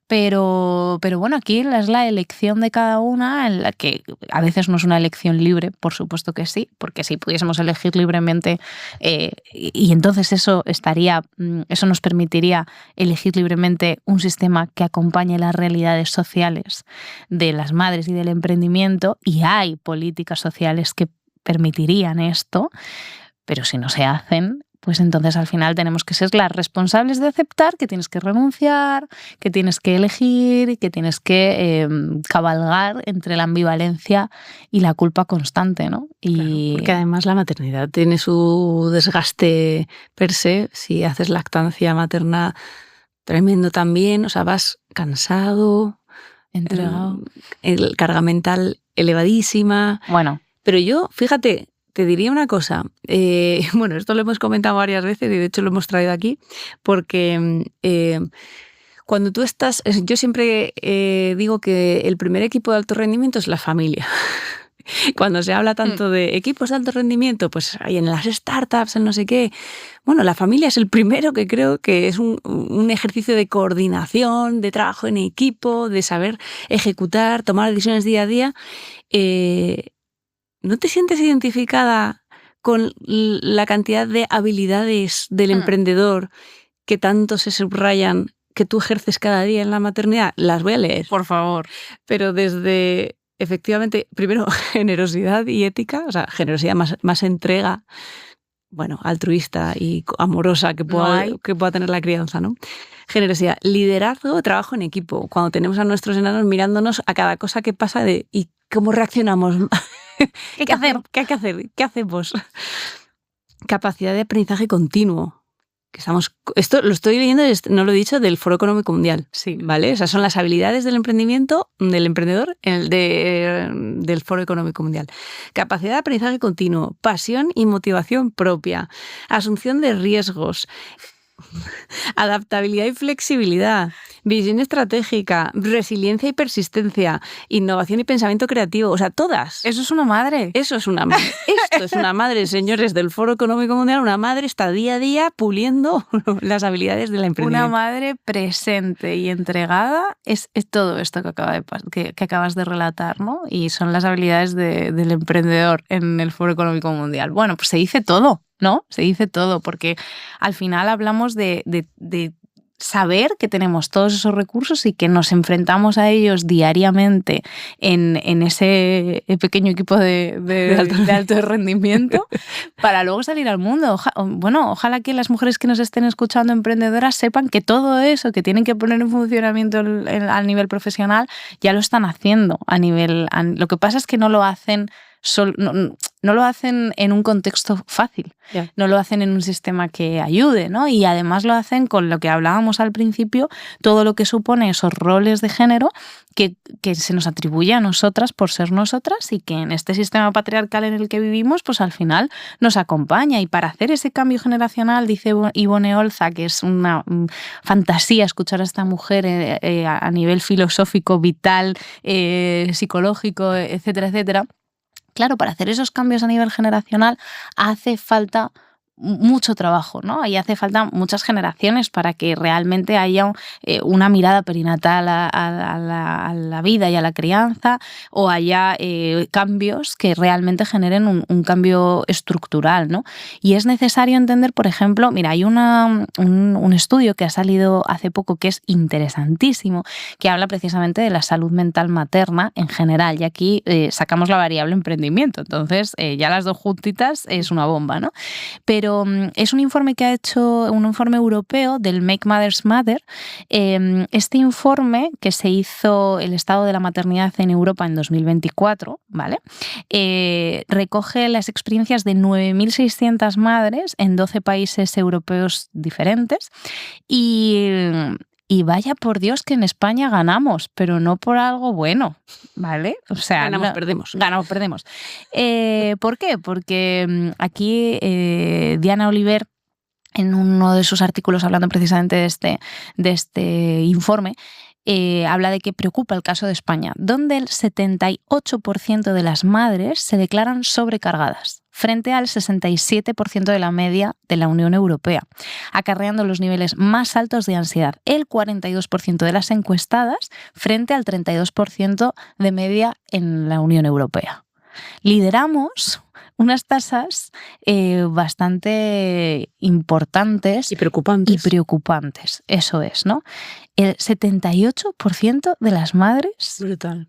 pero bueno, aquí es la elección de cada una, en la que a veces no es una elección libre, por supuesto que sí, porque si pudiésemos elegir libremente, y entonces eso nos permitiría elegir libremente un sistema que acompañe las realidades sociales de las madres y del emprendimiento, y hay políticas sociales que permitirían esto, pero si no se hacen, pues entonces al final tenemos que ser las responsables de aceptar que tienes que renunciar, que tienes que elegir, que tienes que cabalgar entre la ambivalencia y la culpa constante, ¿no? Claro, porque además la maternidad tiene su desgaste per se. Si haces lactancia materna, tremendo también, o sea, vas cansado, entregado, el carga mental elevadísima. Bueno. Pero yo, fíjate, te diría una cosa. Bueno, esto lo hemos comentado varias veces y de hecho lo hemos traído aquí, porque cuando tú estás... Yo siempre digo que el primer equipo de alto rendimiento es la familia. Cuando se habla tanto de equipos de alto rendimiento, pues hay en las startups, en no sé qué. Bueno, la familia es el primero, que creo que es un ejercicio de coordinación, de trabajo en equipo, de saber ejecutar, tomar decisiones día a día. ¿No te sientes identificada con la cantidad de habilidades del emprendedor que tanto se subrayan que tú ejerces cada día en la maternidad? Las voy a leer. Por favor. Pero desde, efectivamente, primero, generosidad y ética, o sea, generosidad más entrega, bueno, altruista y amorosa que pueda tener la crianza, ¿no? Generosidad, liderazgo, trabajo en equipo. Cuando tenemos a nuestros enanos mirándonos a cada cosa que pasa ¿y cómo reaccionamos? ¿Qué hay que hacer? ¿Qué hay que hacer? ¿Qué hacemos? Capacidad de aprendizaje continuo. Esto lo estoy leyendo, no lo he dicho, del Foro Económico Mundial. Sí. ¿Vale? O sea, son las habilidades del emprendimiento, del emprendedor, del Foro Económico Mundial. Capacidad de aprendizaje continuo, pasión y motivación propia, asunción de riesgos, adaptabilidad y flexibilidad, visión estratégica, resiliencia y persistencia, innovación y pensamiento creativo. O sea, todas. Eso es una madre. Eso es una madre. Esto es una madre, señores del Foro Económico Mundial. Una madre está día a día puliendo las habilidades de la emprendimiento. Una madre presente y entregada es todo esto que acabas de relatar, ¿no? Y son las habilidades del emprendedor en el Foro Económico Mundial. Bueno, pues se dice todo, ¿no? Se dice todo, porque al final hablamos de saber que tenemos todos esos recursos y que nos enfrentamos a ellos diariamente en ese pequeño equipo de alto rendimiento para luego salir al mundo. Ojalá que las mujeres que nos estén escuchando emprendedoras sepan que todo eso que tienen que poner en funcionamiento a nivel profesional ya lo están haciendo lo que pasa es que no lo hacen no lo hacen en un contexto fácil, no lo hacen en un sistema que ayude, ¿no? Y además lo hacen con lo que hablábamos al principio, todo lo que supone esos roles de género que se nos atribuye a nosotras por ser nosotras y que en este sistema patriarcal en el que vivimos, pues al final nos acompaña. Y para hacer ese cambio generacional, dice Ivone Olza, que es una fantasía escuchar a esta mujer a nivel filosófico, vital, psicológico, etcétera, etcétera. Claro, para hacer esos cambios a nivel generacional hace falta mucho trabajo, ¿no? Y hace falta muchas generaciones para que realmente haya una mirada perinatal a la vida y a la crianza, o haya cambios que realmente generen un cambio estructural, ¿no? Y es necesario entender, por ejemplo, mira, hay un estudio que ha salido hace poco que es interesantísimo, que habla precisamente de la salud mental materna en general, y aquí sacamos la variable emprendimiento, entonces ya las dos juntitas es una bomba, ¿no? Pero es un informe que ha hecho, un informe europeo del Make Mothers Matter. Este informe, que se hizo el estado de la maternidad en Europa en 2024, ¿vale? Recoge las experiencias de 9.600 madres en 12 países europeos diferentes y vaya por Dios que en España ganamos, pero no por algo bueno, ¿vale? O sea, perdemos. Ganamos, perdemos. ¿Por qué? Porque aquí Diana Oliver, en uno de sus artículos hablando precisamente de este informe, habla de que preocupa el caso de España, donde el 78% de las madres se declaran sobrecargadas, frente al 67% de la media de la Unión Europea, acarreando los niveles más altos de ansiedad, el 42% de las encuestadas frente al 32% de media en la Unión Europea. Lideramos unas tasas bastante importantes y preocupantes. Eso es, ¿no? El 78% de las madres brutal,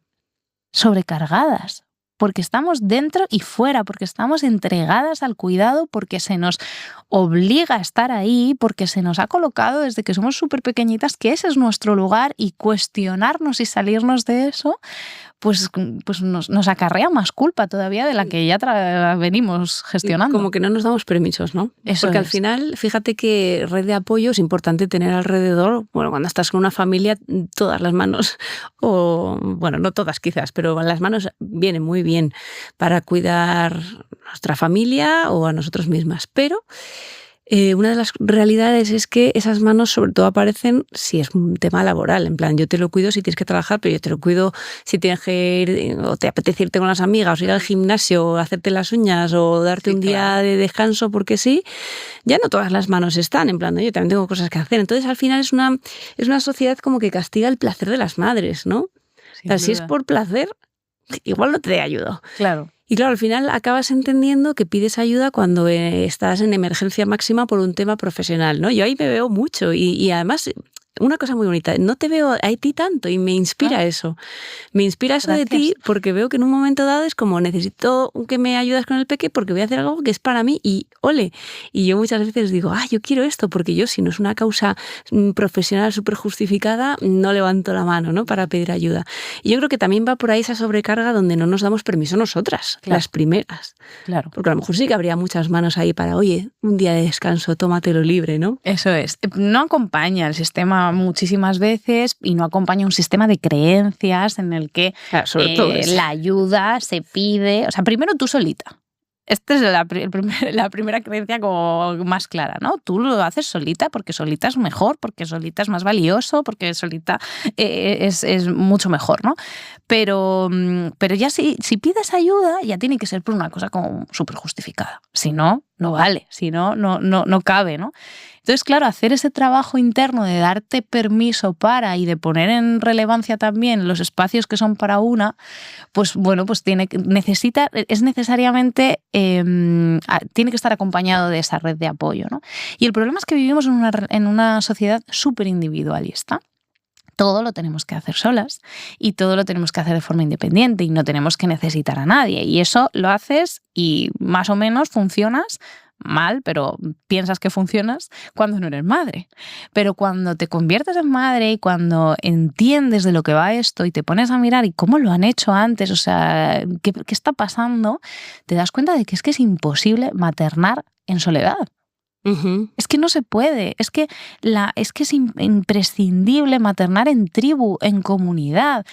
sobrecargadas, porque estamos dentro y fuera, porque estamos entregadas al cuidado, porque se nos obliga a estar ahí, porque se nos ha colocado desde que somos súper pequeñitas que ese es nuestro lugar, y cuestionarnos y salirnos de eso pues nos acarrea más culpa todavía de la que ya venimos gestionando. Como que no nos damos permisos, ¿no? Porque al final, fíjate que red de apoyo es importante tener alrededor. Bueno, cuando estás con una familia, todas las manos, o bueno, no todas quizás, pero las manos vienen muy bien para cuidar a nuestra familia o a nosotros mismas. Pero una de las realidades es que esas manos sobre todo aparecen si es un tema laboral, en plan, yo te lo cuido si tienes que trabajar, pero yo te lo cuido si tienes que ir o te apetece irte con las amigas o ir al gimnasio o hacerte las uñas o darte un día de descanso porque sí, ya no todas las manos están, en plan, yo también tengo cosas que hacer. Entonces al final es una sociedad como que castiga el placer de las madres, ¿no? O sea, si es por placer, igual no te ayudo. Claro. Y claro, al final acabas entendiendo que pides ayuda cuando estás en emergencia máxima por un tema profesional, ¿no? Yo ahí me veo mucho y además una cosa muy bonita, no te veo a ti tanto y me inspira eso. Me inspira eso de ti porque veo que en un momento dado es como necesito que me ayudes con el peque porque voy a hacer algo que es para mí y ole. Y yo muchas veces digo, yo quiero esto porque yo si no es una causa profesional súper justificada no levanto la mano, ¿no? Para pedir ayuda. Y yo creo que también va por ahí esa sobrecarga donde no nos damos permiso nosotras, las primeras. Claro. Porque a lo mejor sí que habría muchas manos ahí para, oye, un día de descanso, tómatelo libre, ¿no? Eso es. No acompaña el sistema muchísimas veces y no acompaña un sistema de creencias en el que la ayuda se pide, o sea, primero tú solita. Esta es la primera creencia como más clara, ¿no? Tú lo haces solita porque solita es mejor, porque solita es más valioso, porque solita es mucho mejor, ¿no? Pero ya si pides ayuda, ya tiene que ser por una cosa como súper justificada. Si no, no vale. Si no, no cabe, ¿no? Entonces, claro, hacer ese trabajo interno de darte permiso para y de poner en relevancia también los espacios que son para una, pues bueno, pues es necesariamente, tiene que estar acompañado de esa red de apoyo, ¿no? Y el problema es que vivimos en una sociedad súper individualista. Todo lo tenemos que hacer solas y todo lo tenemos que hacer de forma independiente y no tenemos que necesitar a nadie. Y eso lo haces y más o menos funcionas mal, pero piensas que funcionas cuando no eres madre. Pero cuando te conviertes en madre y cuando entiendes de lo que va esto y te pones a mirar y cómo lo han hecho antes, o sea, qué está pasando, te das cuenta de que es imposible maternar en soledad. Uh-huh. Es que no se puede, es que es imprescindible maternar en tribu, en comunidad,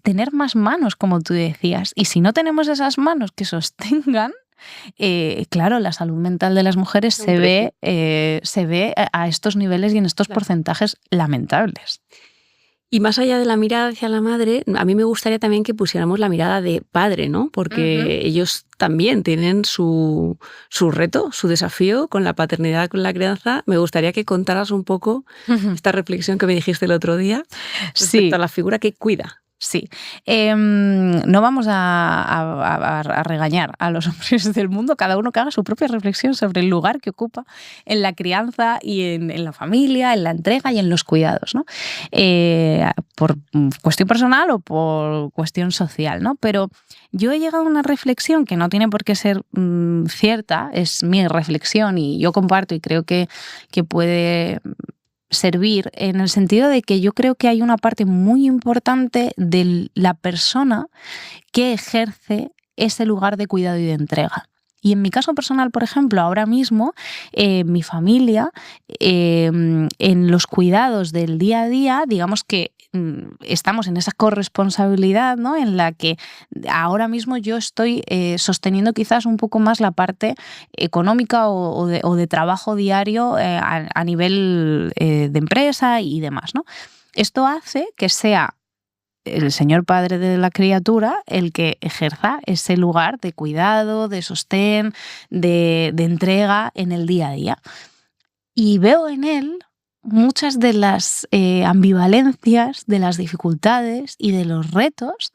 tener más manos, como tú decías. Y si no tenemos esas manos que sostengan, claro, la salud mental de las mujeres se ve a estos niveles y en estos porcentajes lamentables. Y más allá de la mirada hacia la madre, a mí me gustaría también que pusiéramos la mirada de padre, ¿no? Porque ellos también tienen su reto, su desafío con la paternidad, con la crianza. Me gustaría que contaras un poco esta reflexión que me dijiste el otro día respecto a la figura que cuida. Sí, no vamos a regañar a los hombres del mundo, cada uno que haga su propia reflexión sobre el lugar que ocupa en la crianza y en la familia, en la entrega y en los cuidados, ¿no? Por cuestión personal o por cuestión social, ¿no? Pero yo he llegado a una reflexión que no tiene por qué ser cierta, es mi reflexión y yo comparto y creo que puede servir en el sentido de que yo creo que hay una parte muy importante de la persona que ejerce ese lugar de cuidado y de entrega. Y en mi caso personal, por ejemplo, ahora mismo, mi familia, en los cuidados del día a día, digamos que estamos en esa corresponsabilidad, ¿no? En la que ahora mismo yo estoy sosteniendo quizás un poco más la parte económica o de trabajo diario a nivel de empresa y demás, ¿no? Esto hace que sea el señor padre de la criatura el que ejerza ese lugar de cuidado, de sostén, de entrega en el día a día. Y veo en él muchas de las ambivalencias, de las dificultades y de los retos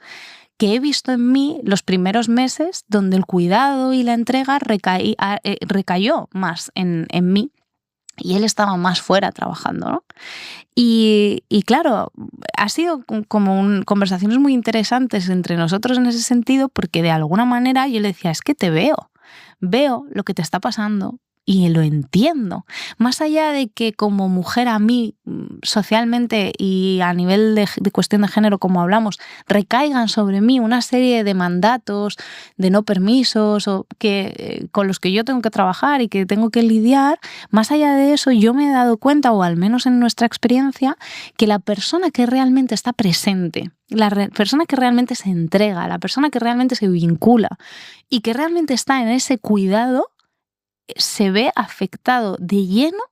que he visto en mí los primeros meses, donde el cuidado y la entrega recayó más en mí y él estaba más fuera trabajando, ¿no? Y claro, ha sido como conversaciones muy interesantes entre nosotros en ese sentido, porque de alguna manera yo le decía, es que te veo lo que te está pasando y lo entiendo. Más allá de que como mujer a mí, socialmente y a nivel de cuestión de género, como hablamos, recaigan sobre mí una serie de mandatos, de no permisos, o con los que yo tengo que trabajar y que tengo que lidiar, más allá de eso yo me he dado cuenta, o al menos en nuestra experiencia, que la persona que realmente está presente, la persona que realmente se entrega, la persona que realmente se vincula y que realmente está en ese cuidado, se ve afectado de lleno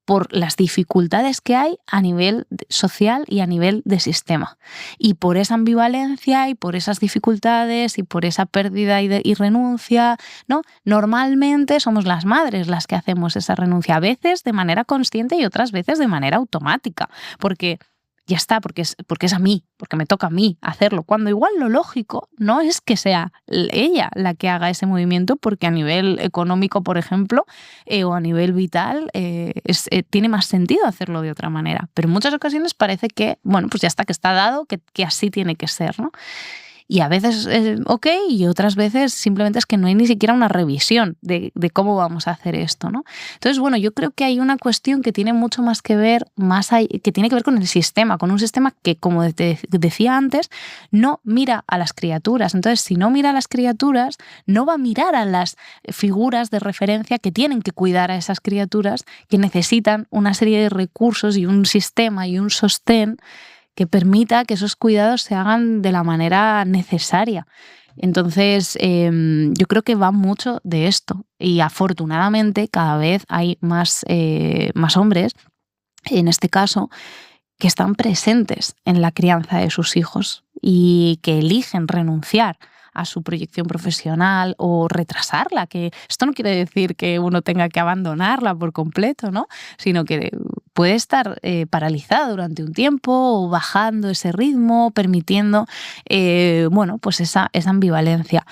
por las dificultades que hay a nivel social y a nivel de sistema. Y por esa ambivalencia y por esas dificultades y por esa pérdida y renuncia, ¿no? Normalmente somos las madres las que hacemos esa renuncia, a veces de manera consciente y otras veces de manera automática, porque ya está, porque es a mí, porque me toca a mí hacerlo, cuando igual lo lógico no es que sea ella la que haga ese movimiento, porque a nivel económico, por ejemplo, o a nivel vital, tiene más sentido hacerlo de otra manera. Pero en muchas ocasiones parece que, bueno, pues ya está, que está dado, que así tiene que ser, ¿no? Y a veces ok, y otras veces simplemente es que no hay ni siquiera una revisión de cómo vamos a hacer esto, ¿no? Entonces, bueno, yo creo que hay una cuestión que tiene mucho más que ver, que tiene que ver con el sistema, con un sistema que, como te decía antes, no mira a las criaturas. Entonces, si no mira a las criaturas, no va a mirar a las figuras de referencia que tienen que cuidar a esas criaturas, que necesitan una serie de recursos y un sistema y un sostén que permita que esos cuidados se hagan de la manera necesaria. Entonces, yo creo que va mucho de esto. Y afortunadamente cada vez hay más hombres, en este caso, que están presentes en la crianza de sus hijos y que eligen renunciar a su proyección profesional o retrasarla, que esto no quiere decir que uno tenga que abandonarla por completo, ¿no? Sino que puede estar paralizado durante un tiempo o bajando ese ritmo, permitiendo bueno, pues esa ambivalencia.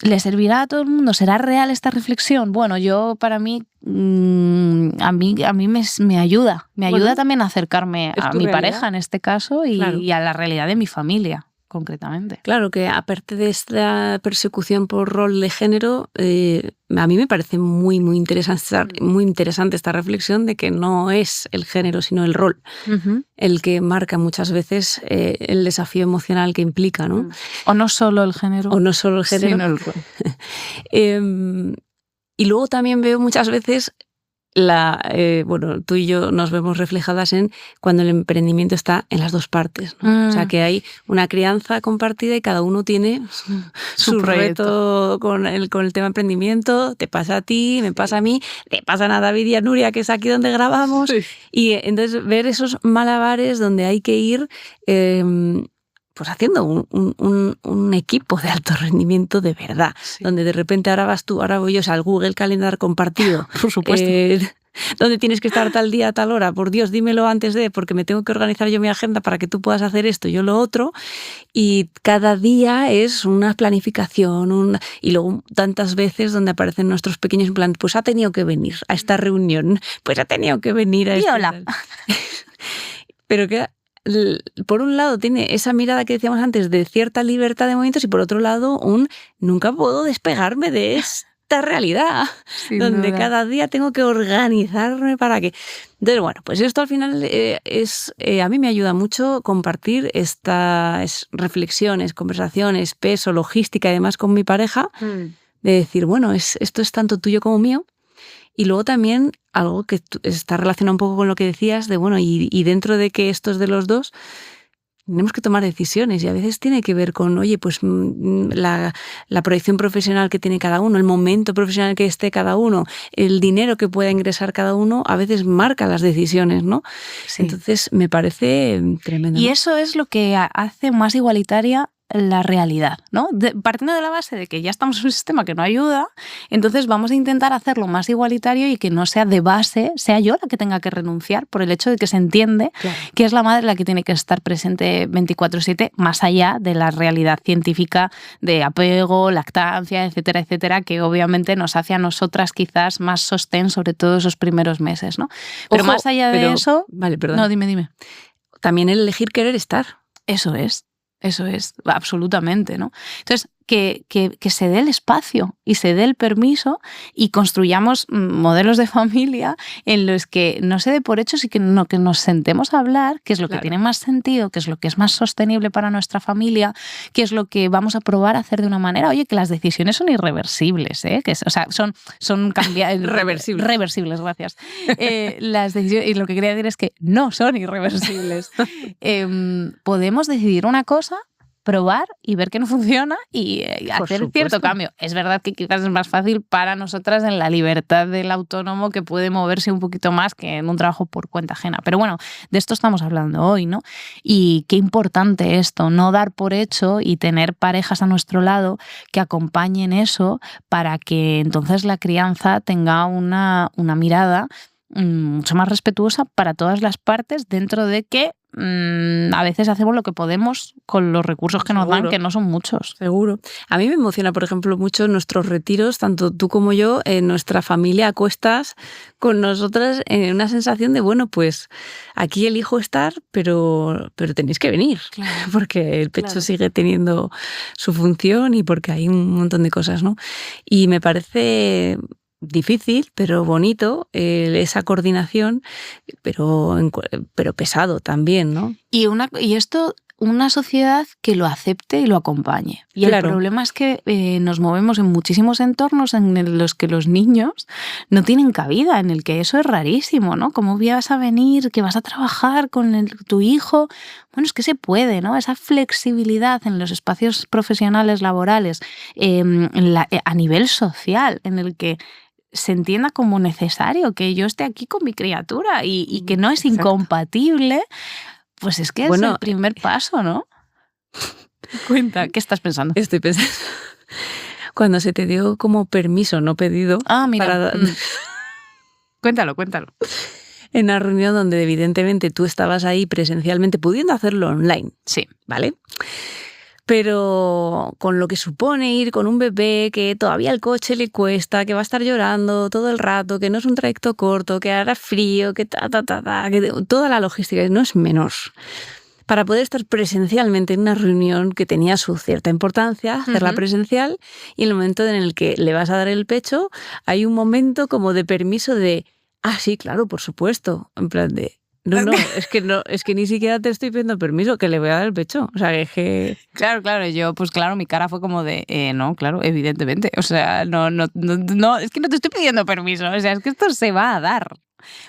¿Le servirá a todo el mundo? ¿Será real esta reflexión? Bueno, para mí, a mí me ayuda. Me ayuda también a acercarme a mi pareja en este caso y a la realidad de mi familia, concretamente. Claro, que aparte de esta persecución por rol de género, a mí me parece muy interesante esta reflexión de que no es el género, sino el rol, el que marca muchas veces el desafío emocional que implica, ¿no? O no solo el género. O no solo el género. Sino el rol. Y luego también veo muchas veces bueno, tú y yo nos vemos reflejadas en cuando el emprendimiento está en las dos partes, ¿no? O sea, que hay una crianza compartida y cada uno tiene su reto con el tema emprendimiento. Te pasa a ti, me pasa a mí, le pasan a David y a Nuria, que es aquí donde grabamos. Sí. Y entonces ver esos malabares donde hay que ir pues haciendo un equipo de alto rendimiento de verdad, sí. Donde de repente ahora vas tú, ahora voy yo, o sea, al Google Calendar compartido. Por supuesto. ¿Dónde tienes que estar tal día, a tal hora? Por Dios, dímelo antes porque me tengo que organizar yo mi agenda para que tú puedas hacer esto, yo lo otro. Y cada día es una planificación, y luego tantas veces donde aparecen nuestros pequeños planes, pues ha tenido que venir a esta reunión, pues ha tenido que venir a esta. Hola. Pero que por un lado tiene esa mirada que decíamos antes de cierta libertad de movimientos y por otro lado nunca puedo despegarme de esta realidad, sin donde duda. Cada día tengo que organizarme para que... Entonces, bueno, pues esto al final a mí me ayuda mucho compartir estas reflexiones, conversaciones, peso, logística y demás con mi pareja, de decir, bueno, esto es tanto tuyo como mío. Y luego también algo que está relacionado un poco con lo que decías de, bueno, y dentro de que esto es de los dos, tenemos que tomar decisiones y a veces tiene que ver con, oye, pues la proyección profesional que tiene cada uno, el momento profesional que esté cada uno, el dinero que pueda ingresar cada uno, a veces marca las decisiones, ¿no? Sí. Entonces me parece tremendo. Y ¿no? eso es lo que hace más igualitaria la realidad, ¿no? Partiendo de la base de que ya estamos en un sistema que no ayuda, entonces vamos a intentar hacerlo más igualitario y que no sea de base, sea yo la que tenga que renunciar por el hecho de que se entiende que es la madre la que tiene que estar presente 24/7, más allá de la realidad científica de apego, lactancia, etcétera, etcétera, que obviamente nos hace a nosotras quizás más sostén, sobre todo esos primeros meses, ¿no? Pero más allá de eso... Vale, perdón. No, dime. También el elegir querer estar. Eso es, absolutamente, ¿no? Entonces, que se dé el espacio y se dé el permiso y construyamos modelos de familia en los que no se dé por hechos y que nos sentemos a hablar, qué es lo que tiene más sentido, qué es lo que es más sostenible para nuestra familia, qué es lo que vamos a probar a hacer de una manera. Oye, que las decisiones son irreversibles, ¿eh? Son reversibles. Reversibles, gracias. Las decisiones, y lo que quería decir es que no son irreversibles. Podemos decidir una cosa, probar y ver que no funciona y hacer cierto cambio. Es verdad que quizás es más fácil para nosotras en la libertad del autónomo que puede moverse un poquito más que en un trabajo por cuenta ajena. Pero bueno, de esto estamos hablando hoy, ¿no? Y qué importante esto, no dar por hecho y tener parejas a nuestro lado que acompañen eso para que entonces la crianza tenga una mirada mucho más respetuosa para todas las partes, dentro de que a veces hacemos lo que podemos con los recursos que nos dan, que no son muchos. Seguro. A mí me emociona, por ejemplo, mucho nuestros retiros, tanto tú como yo, nuestra familia a cuestas con nosotras, en una sensación de, bueno, pues aquí elijo estar, pero tenéis que venir, porque el pecho sigue teniendo su función y porque hay un montón de cosas, ¿no? Y me parece difícil, pero bonito, esa coordinación, pero pesado también, ¿no? Y esto, una sociedad que lo acepte y lo acompañe. Y el problema es que nos movemos en muchísimos entornos en los que los niños no tienen cabida, en el que eso es rarísimo, ¿no? ¿Cómo vas a venir, que vas a trabajar con tu hijo? Bueno, es que se puede, ¿no? Esa flexibilidad en los espacios profesionales, laborales, a nivel social, en el que se entienda como necesario que yo esté aquí con mi criatura y que no es incompatible, pues es que es el primer paso, ¿no? Cuenta, ¿qué estás pensando? Estoy pensando cuando se te dio como permiso no pedido. Ah, mira. Cuéntalo. En una reunión donde evidentemente tú estabas ahí presencialmente, pudiendo hacerlo online. Sí. ¿Vale? Pero con lo que supone ir con un bebé que todavía el coche le cuesta, que va a estar llorando todo el rato, que no es un trayecto corto, que hará frío, que que toda la logística no es menor. Para poder estar presencialmente en una reunión que tenía su cierta importancia, hacerla presencial, y en el momento en el que le vas a dar el pecho, hay un momento como de permiso de, sí, claro, por supuesto, en plan de... No, es que ni siquiera te estoy pidiendo permiso, que le voy a dar el pecho. O sea, es que... Claro, yo, pues claro, mi cara fue como de, no, claro, evidentemente. O sea, no, es que no te estoy pidiendo permiso, o sea, es que esto se va a dar.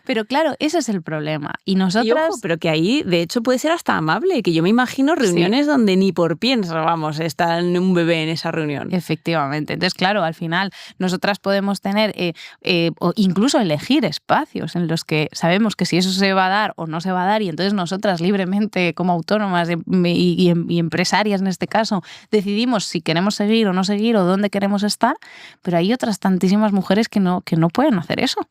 Pero claro, ese es el problema. Y nosotras... Y ojo, pero que ahí, de hecho, puede ser hasta amable, que yo me imagino reuniones donde ni por pienso, vamos, está un bebé en esa reunión. Efectivamente. Entonces, claro, al final nosotras podemos tener o incluso elegir espacios en los que sabemos que si eso se va a dar o no se va a dar, y entonces nosotras libremente como autónomas y empresarias en este caso decidimos si queremos seguir o no seguir o dónde queremos estar, pero hay otras tantísimas mujeres que no pueden hacer eso.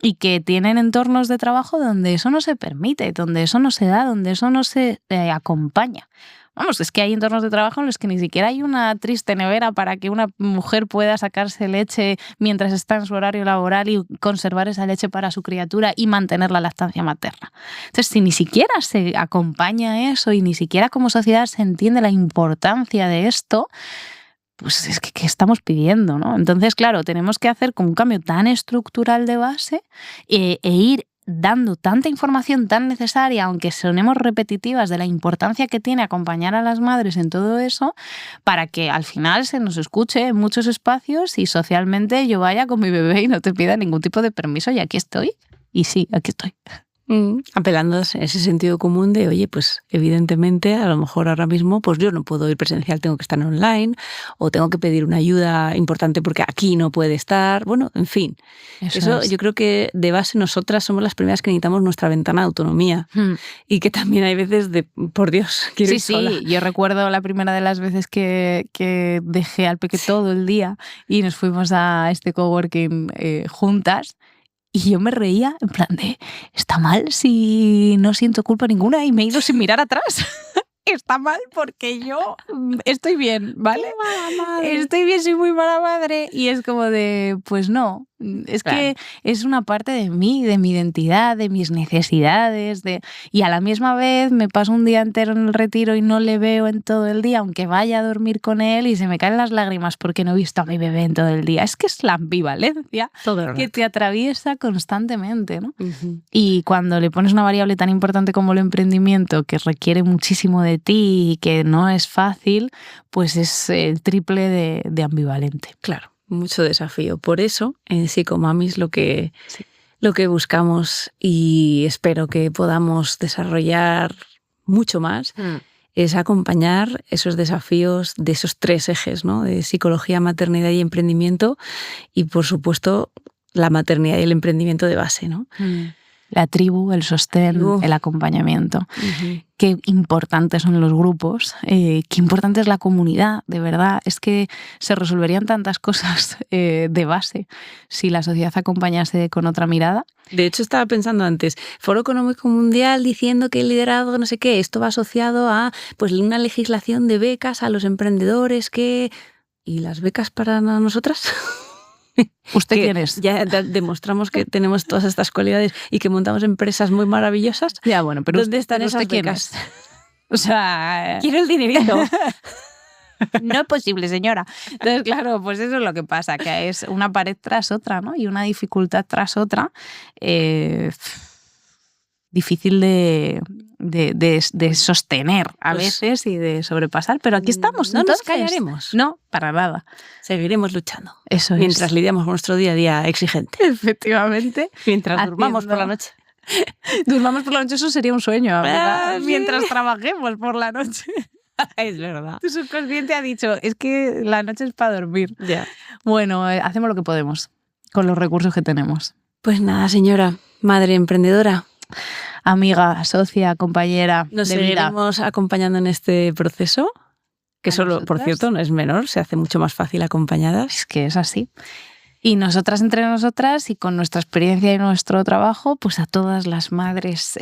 Y que tienen entornos de trabajo donde eso no se permite, donde eso no se da, donde eso no se acompaña. Vamos, es que hay entornos de trabajo en los que ni siquiera hay una triste nevera para que una mujer pueda sacarse leche mientras está en su horario laboral y conservar esa leche para su criatura y mantener la lactancia materna. Entonces, si ni siquiera se acompaña eso y ni siquiera como sociedad se entiende la importancia de esto, pues es que ¿qué estamos pidiendo, ¿no? Entonces, claro, tenemos que hacer como un cambio tan estructural de base e ir dando tanta información tan necesaria, aunque sonemos repetitivas, de la importancia que tiene acompañar a las madres en todo eso, para que al final se nos escuche en muchos espacios y socialmente yo vaya con mi bebé y no te pida ningún tipo de permiso y aquí estoy. Y sí, aquí estoy. Apelando a ese sentido común de, oye, pues evidentemente a lo mejor ahora mismo pues yo no puedo ir presencial, tengo que estar online o tengo que pedir una ayuda importante porque aquí no puede estar. Bueno, en fin. Eso yo creo que de base nosotras somos las primeras que necesitamos nuestra ventana de autonomía y que también hay veces de, por Dios, quiero ir sola. Sí, yo recuerdo la primera de las veces que dejé al peque todo el día y nos fuimos a este coworking juntas. Y yo me reía, en plan de, está mal si no siento culpa ninguna y me he ido sin mirar atrás. Está mal porque yo estoy bien, ¿vale? ¡Qué mala madre! Estoy bien, soy muy mala madre. Y es como de, pues no, es Claro. que es una parte de mí, de mi identidad, de mis necesidades. Y a la misma vez me paso un día entero en el retiro y no le veo en todo el día, aunque vaya a dormir con él y se me caen las lágrimas porque no he visto a mi bebé en todo el día. Es que es la ambivalencia que te atraviesa constantemente, ¿no? Y cuando le pones una variable tan importante como el emprendimiento, que requiere muchísimo de ti y que no es fácil, pues es el triple de ambivalente. Claro, mucho desafío. Por eso, en Psicomamis lo que buscamos y espero que podamos desarrollar mucho más es acompañar esos desafíos de esos 3 ejes, ¿no? De psicología, maternidad y emprendimiento y, por supuesto, la maternidad y el emprendimiento de base, ¿no? La tribu, el sostén, el acompañamiento. Qué importantes son los grupos, qué importante es la comunidad, de verdad. Es que se resolverían tantas cosas de base si la sociedad acompañase con otra mirada. De hecho, estaba pensando antes, Foro Económico Mundial diciendo que el liderazgo, no sé qué, esto va asociado a pues una legislación de becas a los emprendedores que... ¿Y las becas para nosotras? ¿Usted quién es? Ya demostramos que tenemos todas estas cualidades y que montamos empresas muy maravillosas. Ya, bueno, pero ¿dónde están esas quién becas? Es? O sea... Quiero el dinerito. No es posible, señora. Entonces, claro, pues eso es lo que pasa, que es una pared tras otra, ¿no? Y una dificultad tras otra. Difícil de sostener a veces y de sobrepasar, pero aquí estamos. No entonces, nos callaremos. No, para nada. Seguiremos luchando. Eso mientras lidiamos con nuestro día a día exigente. Efectivamente. Mientras durmamos por la noche. Durmamos por la noche, eso sería un sueño. ¿Sí? Mientras trabajemos por la noche. Es verdad. Tu subconsciente ha dicho, es que la noche es para dormir. Ya. Bueno, hacemos lo que podemos con los recursos que tenemos. Pues nada, señora, madre emprendedora. Amiga, socia, compañera. Nos seguiremos acompañando en este proceso, que solo, por cierto, no es menor, se hace mucho más fácil acompañadas. Es que es así. Y nosotras entre nosotras y con nuestra experiencia y nuestro trabajo, pues a todas las madres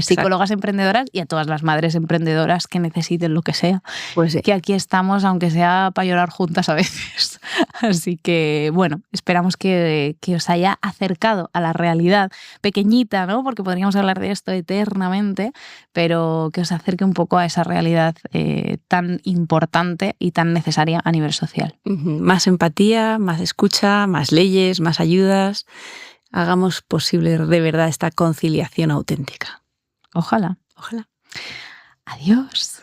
psicólogas emprendedoras y a todas las madres emprendedoras que necesiten lo que sea. Pues sí. Que aquí estamos, aunque sea para llorar juntas a veces. Así que, bueno, esperamos que os haya acercado a la realidad pequeñita, ¿no? Porque podríamos hablar de esto eternamente, pero que os acerque un poco a esa realidad tan importante y tan necesaria a nivel social. Más empatía, más escucha, más leyes, más ayudas. Hagamos posible de verdad esta conciliación auténtica. Ojalá. Ojalá. Adiós.